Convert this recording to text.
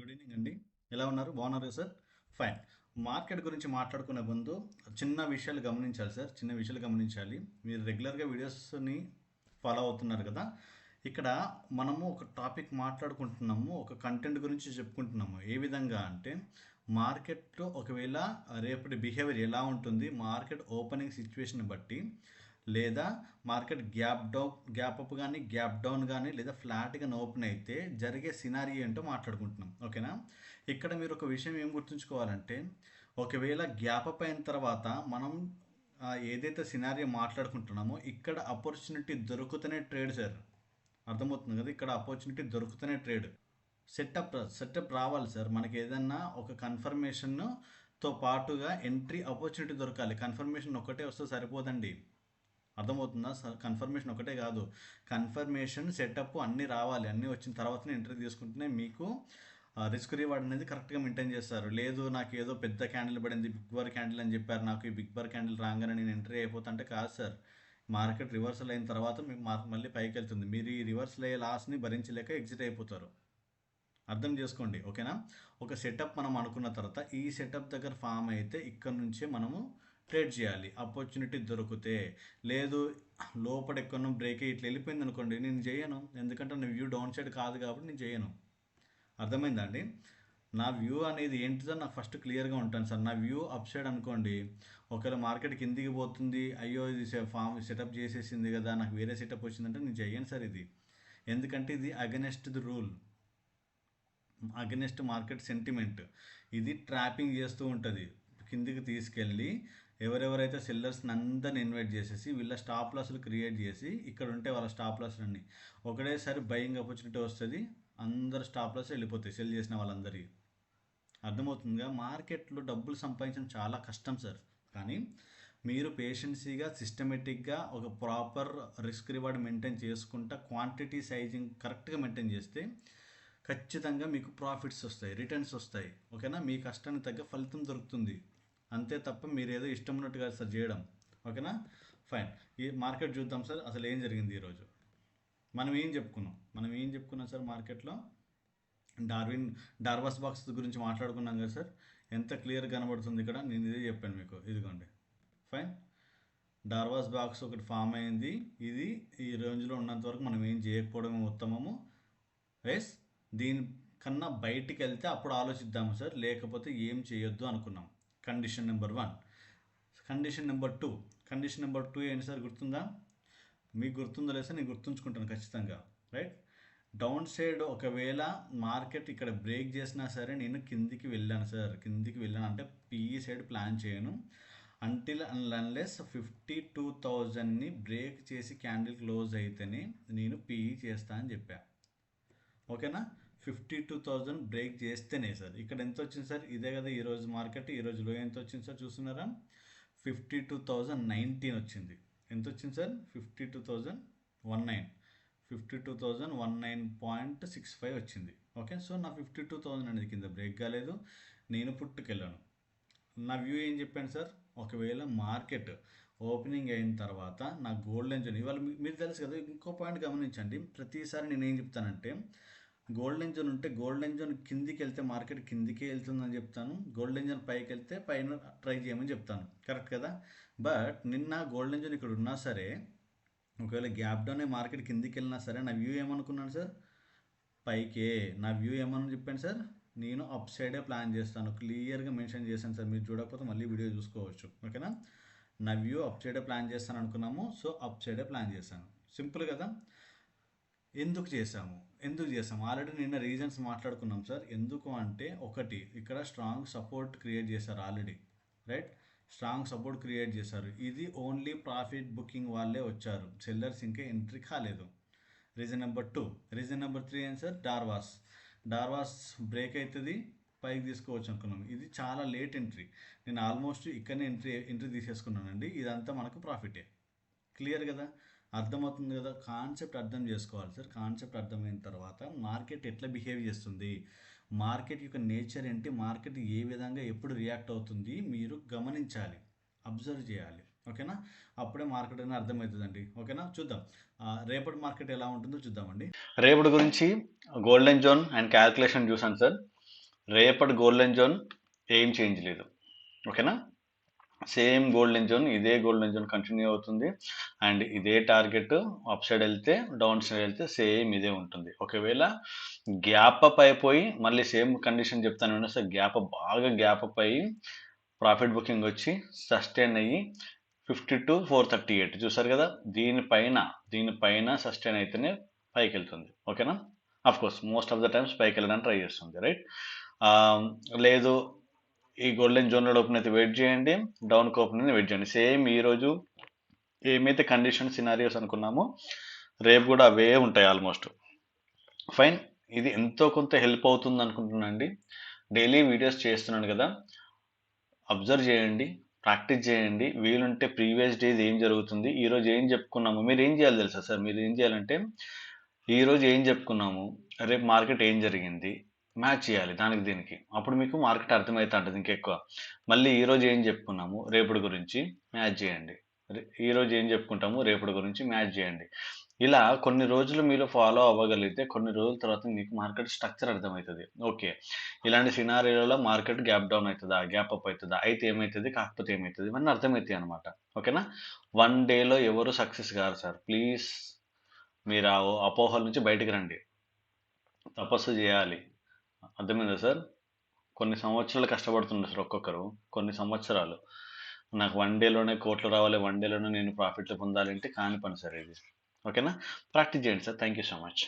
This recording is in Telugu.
గుడ్ ఈవినింగ్ అండి. ఎలా ఉన్నారు? బాగున్నారు సార్? ఫైన్. మార్కెట్ గురించి మాట్లాడుకునే ముందు చిన్న విషయాలు గమనించాలి సార్. చిన్న విషయాలు గమనించాలి. మీరు రెగ్యులర్గా వీడియోస్ని ఫాలో అవుతున్నారు కదా. ఇక్కడ మనము ఒక టాపిక్ మాట్లాడుకుంటున్నాము, ఒక కంటెంట్ గురించి చెప్పుకుంటున్నాము. ఏ విధంగా అంటే మార్కెట్లో ఒకవేళ రేపటి బిహేవియర్ ఎలా ఉంటుంది, మార్కెట్ ఓపెనింగ్ సిచ్యువేషన్ బట్టి, లేదా మార్కెట్ గ్యాప్ అప్ కానీ గ్యాప్ డౌన్ కానీ లేదా ఫ్లాట్గా ఓపెన్ అయితే జరిగే సినారియో ఏంటో మాట్లాడుకుంటున్నాం. ఓకేనా? ఇక్కడ మీరు ఒక విషయం ఏం గుర్తుంచుకోవాలంటే, ఒకవేళ గ్యాప్ అప్ అయిన తర్వాత మనం ఏదైతే సినారియో మాట్లాడుకుంటున్నామో ఇక్కడ ఆపర్చునిటీ దొరుకుతూనే ట్రేడ్ సార్. అర్థమవుతుంది కదా, ఇక్కడ ఆపర్చునిటీ దొరుకుతూనే ట్రేడ్. సెటప్ రావాలి సార్. మనకి ఏదన్నా ఒక కన్ఫర్మేషన్తో పాటుగా ఎంట్రీ ఆపర్చునిటీ దొరకాలి. కన్ఫర్మేషన్ ఒక్కటే వస్తే సరిపోదండి. అర్థమవుతుందా సార్? కన్ఫర్మేషన్ ఒకటే కాదు, కన్ఫర్మేషన్ సెటప్ అన్నీ రావాలి. అన్నీ వచ్చిన తర్వాతనే ఎంట్రీ తీసుకుంటేనే మీకు రిస్క్ రివార్డ్ అనేది కరెక్ట్గా మెయింటైన్ చేస్తారు. లేదు నాకు ఏదో పెద్ద క్యాండిల్ పడింది, బిగ్ బార్ క్యాండిల్ అని చెప్పారు, నాకు ఈ బిగ్ బార్ క్యాండిల్ రాగానే నేను ఎంట్రీ అయిపోతుంటే కాదు సార్. మార్కెట్ రివర్సల్ అయిన తర్వాత మీకు మళ్ళీ పైకి వెళ్తుంది. మీరు ఈ రివర్సల్ అయ్యే లాస్ని భరించలేక ఎగ్జిట్ అయిపోతారు. అర్థం చేసుకోండి. ఓకేనా? ఒక సెటప్ మనం అనుకున్న తర్వాత ఈ సెటప్ దగ్గర ఫామ్ అయితే ఇక్కడ నుంచే మనము ట్రేడ్ చేయాలి. ఆపర్చునిటీ దొరికితే. లేదు లోపల ఎక్కడో బ్రేక్ ఇట్లా వెళ్ళిపోయింది అనుకోండి, నేను చేయను. ఎందుకంటే నా వ్యూ డౌన్ సైడ్ కాదు కాబట్టి నేను చేయను. అర్థమైందా అండి? నా వ్యూ అనేది ఏంటిదో నాకు ఫస్ట్ క్లియర్గా ఉంటాను సార్. నా వ్యూ అప్ సైడ్ అనుకోండి, ఒకవేళ మార్కెట్ కిందికి పోతుంది, అయ్యో ఇది సెటప్ చేసేసింది కదా, నాకు వేరే సెటప్ వచ్చిందంటే నేను చెయ్యను సార్ ఇది. ఎందుకంటే ఇది against the rule, against market sentiment. ఇది ట్రాపింగ్ చేస్తూ ఉంటుంది. కిందికి తీసుకెళ్ళి ఎవరెవరైతే సెల్లర్స్ని అందరిని ఇన్వైట్ చేసేసి వీళ్ళ స్టాప్ లాస్లు క్రియేట్ చేసి, ఇక్కడ ఉంటే వాళ్ళ స్టాప్ లాస్లు అన్నీ ఒకటేసారి బయింగ్ ఆపర్చునిటీ వస్తుంది, అందరు స్టాప్ లాస్ వెళ్ళిపోతాయి సెల్ చేసిన వాళ్ళందరికీ. అర్థమవుతుందిగా? మార్కెట్లో డబ్బులు సంపాదించడం చాలా కష్టం సార్. కానీ మీరు పేషెన్సీగా సిస్టమేటిక్గా ఒక ప్రాపర్ రిస్క్ రివార్డ్ మెయింటైన్ చేసుకుంటా క్వాంటిటీ సైజింగ్ కరెక్ట్గా మెయింటైన్ చేస్తే ఖచ్చితంగా మీకు ప్రాఫిట్స్ వస్తాయి, రిటర్న్స్ వస్తాయి. ఓకేనా? మీ కష్టానికి తగ్గ ఫలితం దొరుకుతుంది. అంతే తప్ప మీరు ఏదో ఇష్టం ఉన్నట్టుగా సార్ చేయడం. ఓకేనా? ఫైన్. ఈ మార్కెట్ చూద్దాం సార్, అసలు ఏం జరిగింది ఈరోజు. మనం ఏం చెప్పుకున్నాం సార్ మార్కెట్లో? డార్వాస్ బాక్స్ గురించి మాట్లాడుకున్నాం కదా సార్. ఎంత క్లియర్ కనబడుతుంది ఇక్కడ, నేను ఇదే చెప్పాను మీకు. ఇదిగోండి. ఫైన్. డార్వాస్ బాక్స్ ఒకటి ఫామ్ అయింది. ఇది ఈ రేంజ్లో ఉన్నంత వరకు మనం ఏం చేయకపోవడమే ఉత్తమము. ఎస్, దీనికన్నా బయటికి వెళ్తే అప్పుడు ఆలోచిద్దాము సార్, లేకపోతే ఏం చేయొద్దు అనుకున్నాం. Condition number 1. Condition number 2. Condition number 2 ఏంటి సార్? గుర్తుందా? మీకు గుర్తుందో లేదో నేను గుర్తుంచుకుంటాను ఖచ్చితంగా. రైట్? డౌన్ సైడ్ ఒకవేళ మార్కెట్ ఇక్కడ బ్రేక్ చేసినా సరే నేను కిందికి వెళ్ళాను సార్. కిందికి వెళ్ళాను అంటే పిఈ సైడ్ ప్లాన్ చేయను అంటిల్ అన్లెస్ 52,000ని బ్రేక్ చేసి క్యాండిల్ క్లోజ్ అయితేనే నేను పిఈ చేస్తా అని చెప్పా. ఓకేనా? 52,000 బ్రేక్ చేస్తేనే సార్. ఇక్కడ ఎంత వచ్చింది సార్? ఇదే కదా ఈరోజు మార్కెట్. ఈరోజు లో ఎంత వచ్చింది సార్ చూస్తున్నారా? 52,019 వచ్చింది. ఎంత వచ్చింది సార్? 52,019. 52,019.65 వచ్చింది. ఓకే, సో నా 52,000 అనేది కింద బ్రేక్ కాలేదు, నేను పుట్టుకెళ్ళాను. నా వ్యూ ఏం చెప్పాను సార్? ఒకవేళ మార్కెట్ ఓపెనింగ్ అయిన తర్వాత నా గోల్డెన్ జోన్ ఇవాళ మీరు తెలుసు కదా. ఇంకో పాయింట్ గమనించండి, ప్రతిసారి నేను ఏం చెప్తానంటే గోల్డెన్ జోన్ ఉంటే గోల్డెన్ జోన్ కిందికి వెళ్తే మార్కెట్ కిందికే వెళ్తుందని చెప్తాను, గోల్డెన్ జోన్ పైకి వెళ్తే పైన ట్రై చేయమని చెప్తాను. కరెక్ట్ కదా? బట్ నిన్న గోల్డెన్ జోన్ ఇక్కడ ఉన్నా సరే, ఒకవేళ గ్యాప్ డౌన్ మార్కెట్ కిందికి వెళ్ళినా సరే నా వ్యూ ఏమనుకున్నాను సార్? పైకే. నా వ్యూ ఏమని చెప్పాను సార్? నేను అప్ సైడే ప్లాన్ చేస్తాను. క్లియర్గా మెన్షన్ చేశాను సార్. మీరు చూడకపోతే మళ్ళీ వీడియో చూసుకోవచ్చు. ఓకేనా? నా వ్యూ అప్ సైడే ప్లాన్ చేస్తాను అనుకున్నాము, సో అప్ సైడే ప్లాన్ చేశాను. సింపుల్ కదా? ఎందుకు చేసాము ఆల్రెడీ నిన్న రీజన్స్ మాట్లాడుకున్నాం సార్. ఎందుకు అంటే, ఒకటి ఇక్కడ స్ట్రాంగ్ సపోర్ట్ క్రియేట్ చేశారు already. Right? Strong support create చేశారు. ఇది ఓన్లీ ప్రాఫిట్ బుకింగ్ వాళ్ళే వచ్చారు, సెల్లర్స్ ఇంకా ఎంట్రీ కాలేదు. Reason number 2. రీజన్ నెంబర్ 3 ఏం సార్? డార్వాస్ బ్రేక్ అవుతుంది, పైకి తీసుకోవచ్చు అనుకున్నాం. ఇది చాలా లేట్ ఎంట్రీ. నేను ఆల్మోస్ట్ ఇక్కడనే ఎంట్రీ తీసేసుకున్నానండి. ఇదంతా మనకు ప్రాఫిటే. క్లియర్ కదా? అర్థమవుతుంది కదా? కాన్సెప్ట్ అర్థం చేసుకోవాలి సార్. కాన్సెప్ట్ అర్థమైన తర్వాత మార్కెట్ ఎట్లా బిహేవ్ చేస్తుంది, మార్కెట్ యొక్క నేచర్ ఏంటి, మార్కెట్ ఏ విధంగా ఎప్పుడు రియాక్ట్ అవుతుంది మీరు గమనించాలి, అబ్జర్వ్ చేయాలి. ఓకేనా? అప్పుడే మార్కెట్ అనేది అర్థమవుతుందండి. ఓకేనా? చూద్దాం రేపటి మార్కెట్ ఎలా ఉంటుందో చూద్దామండి. రేపటి గురించి గోల్డెన్ జోన్ అండ్ క్యాల్కులేషన్ చూసాను సార్. రేపటి గోల్డెన్ జోన్ ఏం చేంజ్ లేదు. ఓకేనా? సేమ్ గోల్డెన్ జోన్, ఇదే గోల్డెన్ జోన్ కంటిన్యూ అవుతుంది. అండ్ ఇదే టార్గెట్ అప్ సైడ్ వెళ్తే, డౌన్ సైడ్ వెళ్తే సేమ్ ఇదే ఉంటుంది. ఒకవేళ గ్యాప్ అప్ అయిపోయి మళ్ళీ సేమ్ కండిషన్ చెప్తాను సార్, బాగా గ్యాప్ అప్ అయ్యి ప్రాఫిట్ బుకింగ్ వచ్చి సస్టైన్ అయ్యి 52,438 చూసారు కదా, దీనిపైన సస్టైన్ అయితేనే పైకి వెళ్తుంది. ఓకేనా? Of course most of the times పైకి వెళ్ళడానికి ట్రై చేస్తుంది, రైట్? లేదు ఈ గోల్డెన్ జోన్లో ఓపెన్ అయితే వెయిట్ చేయండి, డౌన్ ఓపెన్ అయితే వెయిట్ చేయండి. సేమ్ ఈరోజు ఏమైతే కండిషన్ సినారియోస్ అనుకున్నామో రేపు కూడా అవే ఉంటాయి ఆల్మోస్ట్. ఫైన్, ఇది ఎంతో కొంత హెల్ప్ అవుతుంది అనుకుంటున్నాను అండి. డైలీ వీడియోస్ చేస్తున్నాను కదా, అబ్జర్వ్ చేయండి, ప్రాక్టీస్ చేయండి. వీలుంటే ప్రీవియస్ డేస్ ఏం జరుగుతుంది, ఈరోజు ఏం చెప్పుకున్నాము, మీరు ఏం చేయాలి తెలుసా సార్? మీరు ఏం చేయాలంటే ఈరోజు ఏం చెప్పుకున్నాము, రేపు మార్కెట్ ఏం జరిగింది, మ్యాచ్ చేయాలి దానికి దీనికి. అప్పుడు మీకు మార్కెట్ అర్థమవుతా ఉంటుంది ఇంకెక్కువ. మళ్ళీ ఈరోజు ఏం చెప్పుకున్నాము రేపటి గురించి మ్యాచ్ చేయండి, ఈరోజు ఏం చెప్పుకుంటాము రేపటి గురించి మ్యాచ్ చేయండి. ఇలా కొన్ని రోజులు మీరు ఫాలో అవ్వగలిగితే కొన్ని రోజుల తర్వాత మీకు మార్కెట్ స్ట్రక్చర్ అర్థమవుతుంది. ఓకే, ఇలాంటి సినారియోలో మార్కెట్ గ్యాప్ డౌన్ అవుతుందా, గ్యాప్ అప్ అవుతుందా, అయితే ఏమవుతుంది, కాకపోతే ఏమవుతుంది, ఇవన్నీ అర్థమవుతాయి అనమాట. ఓకేనా? వన్ డేలో ఎవరు సక్సెస్ కాదు సార్. ప్లీజ్ మీరు ఆ అపోహల నుంచి బయటికి రండి, తపస్సు చేయాలి. అర్థమైందా సార్? కొన్ని సంవత్సరాలు కష్టపడుతున్నారు సార్ ఒక్కొక్కరు, కొన్ని సంవత్సరాలు. నాకు వన్ డేలోనే కోట్లు రావాలి, వన్ డేలోనే నేను ప్రాఫిట్లు పొందాలి అంటే కాని పని సార్ ఇది. ఓకేనా? ప్రాక్టీస్ చేయండి sir. Thank you so much.